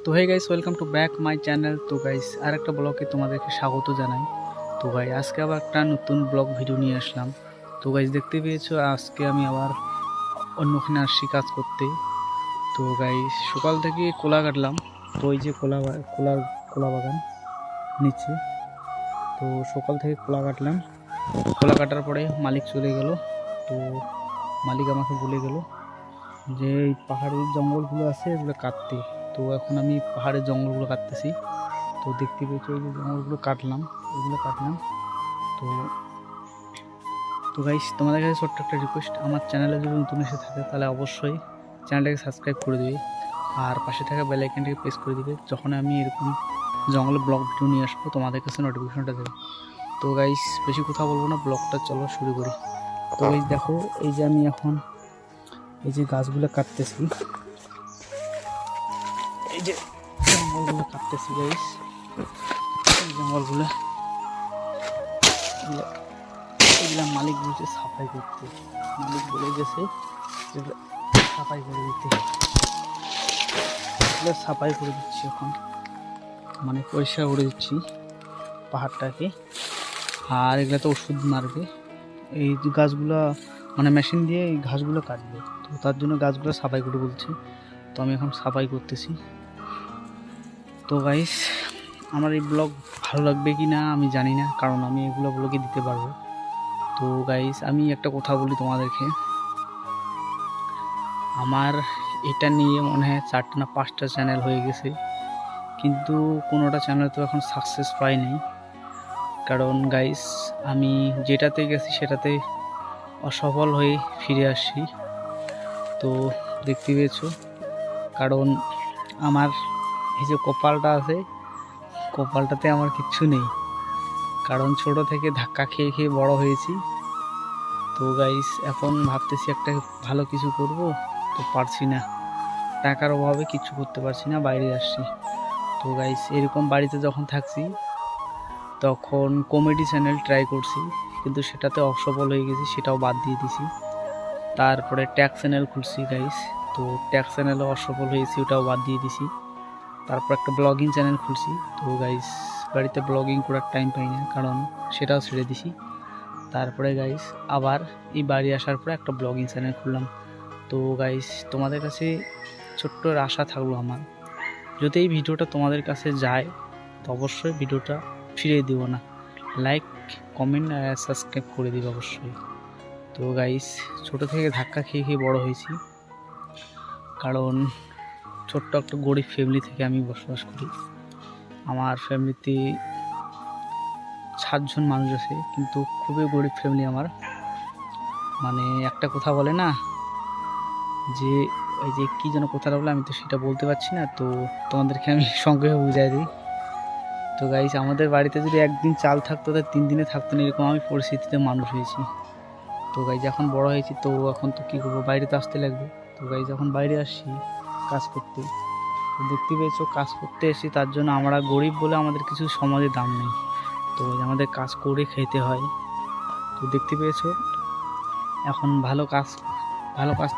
তো hey guys, welcome to back my channel. তো guys, আর একটা ব্লগে তোমাদেরকে স্বাগত জানাই। তো গাইস, আজকে আবার একটা নতুন ব্লগ ভিডিও নিয়ে আসলাম। তো গাইস, দেখতে পেয়েছো আজকে আমি আবার অন্যখানে আসছি কাজ করতে। তো গাইস, সকাল থেকে কোলা কাটলাম। তো ওই যে কোলা বাগান নিচে। তো সকাল থেকে কোলা কাটলাম। কোলা কাটার পরে মালিক চলে গেল। তো মালিক আমাকে বলে গেল যে এই পাহাড়ের জঙ্গলগুলো আছে এগুলো কাটতে। তো এখন আমি পাহাড়ের জঙ্গলগুলো কাটতেছি। তো দেখতে পেয়েছো এই যে জঙ্গলগুলো কাটলাম, এগুলো কাটলাম। তো তো গাইস, তোমাদের কাছে ছোট্ট একটা রিকোয়েস্ট, আমার চ্যানেলে যদি নতুন এসে থাকে তাহলে অবশ্যই চ্যানেলটাকে সাবস্ক্রাইব করে দিবে আর পাশে থাকা বেল আইকনটাকে প্রেস করে দিবে। যখন আমি এরকম জঙ্গলে ব্লগ ভিডিও নিয়ে আসবো তোমাদের কাছে নোটিফিকেশনটা দেবে। তো গাইস, বেশি কথা বলবো না, ব্লগটা চলো শুরু করি। তো গাইস দেখো, এই যে আমি এখন এই যে গাছগুলো কাটতেছি, এই যে জঙ্গলগুলো কাটতেছি গাইস। এই জঙ্গলগুলো এগুলা মালিক বলছে সাফাই করতে। মালিক বলে গেছে এগুলো সাফাই করে দিতে। এগুলো সাফাই করে দিচ্ছি এখন, মানে পরিষ্কার করে দিচ্ছি পাহাড়টাকে। আর এগুলো তো ওষুধ মারবে, এই গাছগুলো মানে মেশিন দিয়ে এই ঘাসগুলো কাটবে। তো তার জন্য গাছগুলো সাফাই করে বলছে। তো আমি এখন সাফাই করতেছি। তো গাইস, আমার এই ব্লগ ভালো লাগবে কি না আমি জানি না, কারণ আমি এগুলো ব্লগে দিতে পারবো। তো গাইস, আমি একটা কথা বলি তোমাদেরকে, আমার এটা নিয়ে মনে হয় 4টা না 5টা চ্যানেল হয়ে গেছে, কিন্তু কোনোটা চ্যানেল তো এখন সাকসেস পাই নাই। কারণ গাইস, আমি যেটাতে গেছি সেটাতে অসফল হয়ে ফিরে আসছি। তো দেখতে পেয়েছো, কারণ আমার এই যে কপালটা আছে, কপালটাতে আমার কিচ্ছু নেই। কারণ ছোট থেকে ধাক্কা খেয়ে খেয়ে বড় হয়েছি। তো গাইস, এখন ভাবতেছি একটা ভালো কিছু করব, তো পারছি না, টাকার অভাবে কিছু করতে পারছি না, বাইরে আসছি। তো গাইস, এরকম বাড়িতে যখন থাকছি তখন কমেডি চ্যানেল ট্রাই করছি, কিন্তু সেটাতে অসফল হয়ে গেছি, সেটাও বাদ দিয়ে দিছি। তারপরে ট্যাগ চ্যানেল খুলছি গাইস, তো ট্যাগ চ্যানেলও অসফল হয়েছি, ওটাও বাদ দিয়ে দিছি। তারপর একটা ব্লগিং চ্যানেল খুলছি। তো গাইস, বাড়িতে ব্লগিং করার টাইম পাই না, কারণ সেটাও ছেড়ে দিছি। তারপরে গাইস, আবার এই বাড়ি আসার পরে একটা ব্লগিং চ্যানেল খুললাম। তো গাইস, তোমাদের কাছে ছোট্ট আশা থাকলো আমার, যদি এই ভিডিওটা তোমাদের কাছে যায় তো অবশ্যই ভিডিওটা ফিরিয়ে দিও না, লাইক কমেন্ট আর সাবস্ক্রাইব করে দিবে অবশ্যই। তো গাইস, ছোট থেকে ধাক্কা খেয়ে খেয়ে বড় হয়েছি, কারণ ছোট্ট একটা গরিব ফ্যামিলি থেকে আমি বসবাস করি। আমার ফ্যামিলিতে 7 জন মানুষ আছে, কিন্তু খুবই গরিব ফ্যামিলি আমার। মানে একটা কথা বলে না যে ওই যে কী যেন কথাটা বলে, আমি তো সেটা বলতে পারছি না, তো তোমাদেরকে আমি সংক্ষেপে বুঝাই দিই। তো গাইস, আমাদের বাড়িতে যদি একদিন চাল থাকতো তো 3 দিনে থাকতো না, এরকম আমি পরিস্থিতিতে মানুষ হয়েছি। তো গাইস, এখন বড় হয়েছি, তো এখন তো কী করবো, বাইরে তো আসতে লাগবে। তো গাইস, যখন বাইরে আসছি কাজ করতে, তো দেখতে পেয়েছো কাজ করতে এসেছি, তার জন্য আমরা গরিব বলে আমাদের কিছু সমাজে দাম নেই। তো আমাদের কাজ করে খেতে হয়। তো দেখতে পেয়েছো এখন ভালো কাজ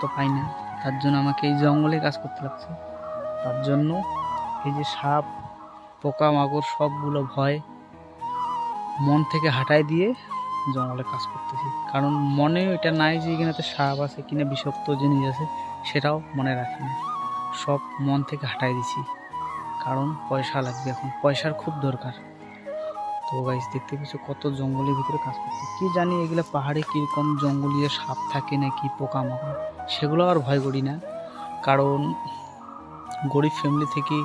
তো পাই না, তার জন্য আমাকে এই জঙ্গলে কাজ করতে লাগছে। তার জন্য এই যে সাপ পোকামাকড় সবগুলো ভয় মন থেকে হাঁটাই দিয়ে জঙ্গলে কাজ করতেছি। কারণ মনে এটা নাই যে এখানেতে সাপ আছে কিনা বিষাক্ত জিনিস আছে, সেটাও মনে রাখি না, সব মন থেকে হাঁটাই দিছি। কারণ পয়সা লাগবে, এখন পয়সার খুব দরকার। তো গাইস, দেখতে পেয়েছো কত জঙ্গলের ভিতরে কাজ করতে, কি জানি এগুলো পাহাড়ে কীরকম জঙ্গলীয় সাপ থাকে নাকি পোকামাকড়, সেগুলো আর ভয় করি না, কারণ গরিব ফ্যামিলি থেকে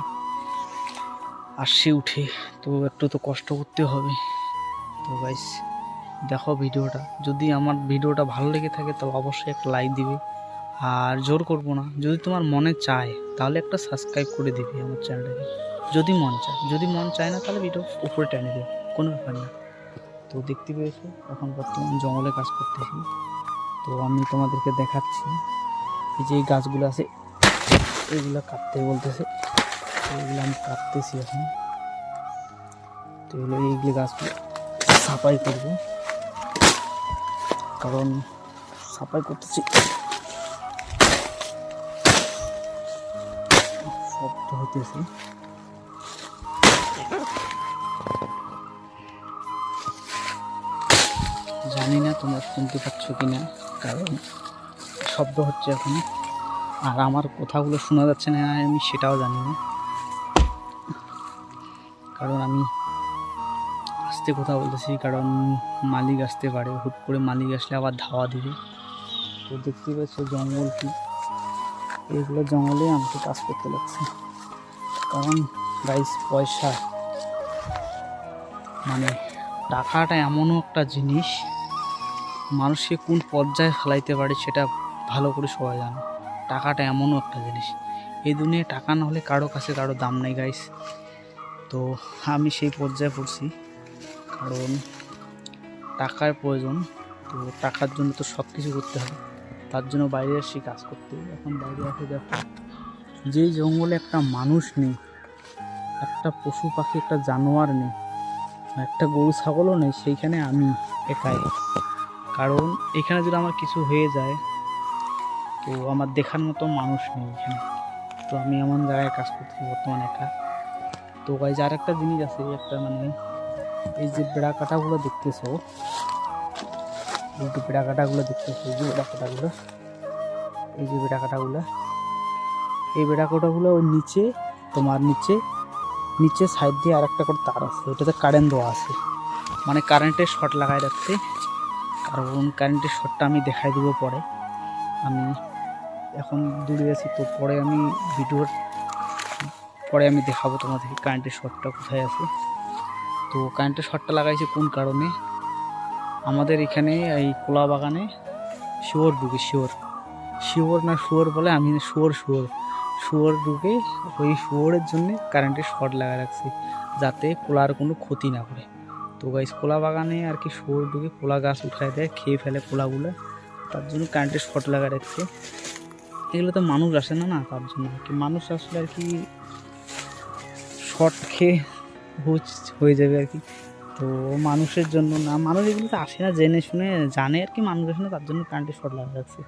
আসছি উঠে, তো একটু তো কষ্ট করতে হবে। তো গাইস, দেখো ভিডিওটা, যদি আমার ভিডিওটা ভালো লেগে থাকে তবে অবশ্যই একটা লাইক দিবে, আর জোর করবো না, যদি তোমার মনে চায় তাহলে একটা সাবস্ক্রাইব করে দিবে আমার চ্যানেলটাকে, যদি মন চায়। যদি মন চায় না তাহলে ভিডিও উপরে টেনে দেবে, কোনো ব্যাপার না। তো দেখতে পেয়েছো এখন বর্তমান জঙ্গলে কাজ করতেছি। তো আমি তোমাদেরকে দেখাচ্ছি, এই যে এই গাছগুলো আছে এগুলো কাটতে বলতেছে, এগুলো আমি কাটতেছি এখন। তো এগুলো এইগুলো গাছগুলো সাফাই করবো, কারণ সাফাই করতেছি শব্দ হইতেছে। জানি না তোমরা শুনতে পাচ্ছ কিনা, কারণ শব্দ হচ্ছে এখন, আর আমার কথাগুলো শোনা যাচ্ছে না আমি সেটাও জানি না, কারণ আমি আস্তে কথা বলতেছি, কারণ মালিক আসতে পারে, হুট করে মালিক আসলে আবার ধাওয়া দিবে। তো দেখতে পাচ্ছ জঙ্গল কি, এইগুলো জঙ্গলে আমাকে কাজ করতে লাগছে, কারণ গাইস পয়সা মানে টাকাটা এমনও একটা জিনিস মানুষকে কোন পর্যায়ে ফেলাইতে পারে সেটা ভালো করে সবাই জানে। টাকাটা এমনও একটা জিনিস, এই দুনিয়ায় টাকা না হলে কারো কাছে কারো দাম নেই গাইস। তো আমি সেই পর্যায়ে পড়ছি, কারণ টাকার প্রয়োজন। তো টাকার জন্য তো সব কিছু করতে হবে, তার জন্য বাইরে আসি কাজ করতে। এখন বাইরে আসে দেখো, যেই জঙ্গলে একটা মানুষ নেই, একটা পশু পাখি, একটা জানোয়ার নেই, একটা গরু ছাগলও নেই, সেইখানে আমি একাই। কারণ এখানে যদি আমার কিছু হয়ে যায় তো আমার দেখার মতো মানুষ নেই এখানে, তো আমি এমন জায়গায় কাজ করতেছি বর্তমানে একা। তো গাইজ আর একটা জিনিস আছে, একটা মানে এই যে বেড়া কাটাগুলো দেখতেছো, এই যে বেড়া কাটাগুলো দেখতেছো, এই যে বেড়া কাটাগুলো, এই যে বেড়া কাটাগুলো, এই বেড়া কাটাগুলো ওই নিচে, তোমার নিচে নিচে সাইড দিয়ে আর একটা করে তার আছে, ওটাতে কারেন্ট দেওয়া আছে, মানে কারেন্টের শর্ট লাগাই রাখতে। কারণ কারেন্টের শর্টটা আমি দেখাই দিব পরে, আমি এখন দূরে আছি, তো পরে আমি ভিডিওর পরে আমি দেখাবো তোমাদেরকে কারেন্টের শর্টটা কোথায় আছে। তো কারেন্টের শর্টটা লাগাইছি কোন কারণে, আমাদের এখানে এই কোলা বাগানে শুয়োর ঢুকে, শুয়োর না শুয়োর বলে, আমি শুয়োর ঢুকে, ওই শুয়োরের জন্য কারেন্টের শর্ট লাগা রাখছি, যাতে কোলার কোনো ক্ষতি না করে। তো গাইস কোলা বাগানে আর কি শুয়োর ঢুকে কোলা গাছ উঠায় দেয়, খেয়ে ফেলে কোলাগুলো, তার জন্য কারেন্টের শর্ট লাগা রাখছে। এগুলো তো মানুষ আসে না, না তার জন্য আর কি, মানুষ আসলে আর কি শর্ট খেয়ে হয়ে যাবে আর কি। তো মানুষের জন্য না, মানুষ এগুলো তো আসে না, জেনে শুনে জানে আর কি মানুষ আসে না, তার জন্য কারেন্টের শর্ট লাগা রাখছে।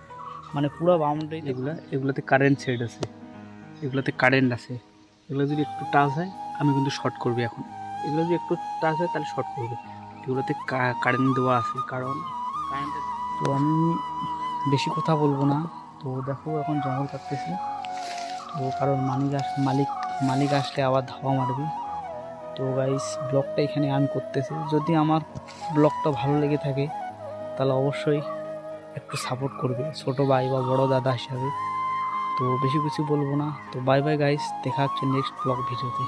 মানে পুরো বাউন্ডারি এগুলোতে কারেন্ট সেট আছে, এগুলোতে কারেন্ট আছে, এগুলো যদি একটু টাচ হয় আমি কিন্তু শর্ট করবি এখন, এগুলো যদি একটু টাচ হয় তাহলে শর্ট করবে, এগুলোতে কারেন্ট দেওয়া আছে, কারণ কারেন্টের। তো আমি বেশি কথা বলবো না, তো দেখো এখন জঙ্গল কাটতেছি, তো কারণ মালিক আসলে আবার ধাওয়া মারবে। তো গাইস ব্লগটা এখানে আমি করতেছি, যদি আমার ব্লগটা ভালো লেগে থাকে তাহলে অবশ্যই একটু সাপোর্ট করবে ছোটো ভাই বা বড় দাদা হিসাবে। তো বেশি কিছু বলবো না, তো বাই বাই গাইস, দেখা হচ্ছে নেক্সট ব্লগ ভিডিওতে।